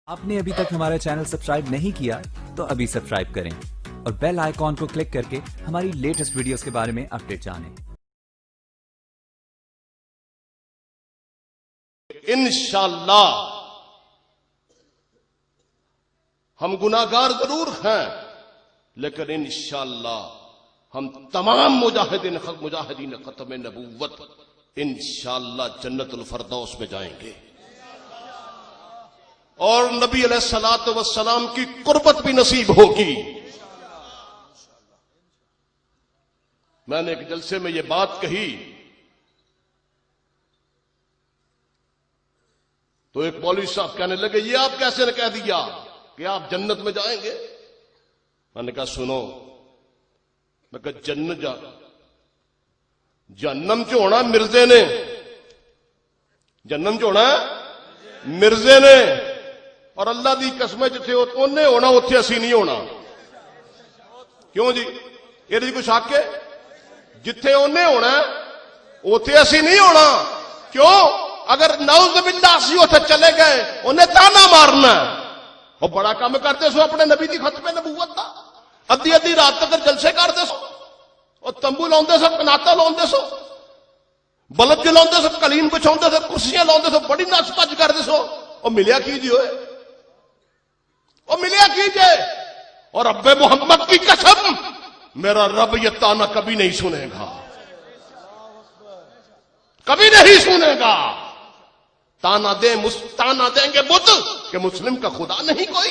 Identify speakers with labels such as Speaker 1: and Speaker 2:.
Speaker 1: آپ نے ابھی تک ہمارا چینل سبسکرائب نہیں کیا تو ابھی سبسکرائب کریں اور بیل آئیکن کو کلک کر کے ہماری لیٹسٹ ویڈیوز کے بارے میں اپڈیٹ جانیں۔
Speaker 2: انشاءاللہ ہم گناہگار ضرور ہیں، لیکن انشاءاللہ ہم تمام مجاہدین ختم نبوت انشاءاللہ جنت الفردوس میں جائیں گے، اور نبی علیہ الصلوۃ والسلام کی قربت بھی نصیب ہوگی۔ میں نے ایک جلسے میں یہ بات کہی تو ایک مولوی صاحب کہنے لگے یہ آپ کیسے نے کہہ دیا کہ آپ جنت میں جائیں گے؟ میں نے کہا سنو، میں کہا جنت جہنم چ ہونا مرزے نے، جہنم چ ہونا مرزے نے، اور اللہ دی قسم جتھے اونے ہونا اتنے اسی نہیں ہونا۔ کیوں جی؟ یہ کوئی شک ہے؟ جتھے اونے ہونا اتنے اسی نہیں ہونا۔ کیوں؟ اگر نعوذ باللہ اسی اتنے چلے گئے انہیں تانا مارنا، وہ بڑا کام کرتے سو اپنے نبی دی ختم نبوت دا، ادھی ادھی رات تک جلسے کرتے سو، اور تمبو لاؤندے سو، کناتا لاؤندے سو، بلب جلاؤندے سو، کلیم بچھاؤندے سو، کرسیاں لاؤندے سو، بڑی نچ پج کرتے سو، اور ملیا کیجیے ہوئے، اور ملیا کیجیے، اور رب محمد کی قسم میرا رب یہ تانا کبھی نہیں سنے گا، کبھی نہیں سنے گا۔ تانا دیں گے بت کہ مسلم کا خدا نہیں کوئی۔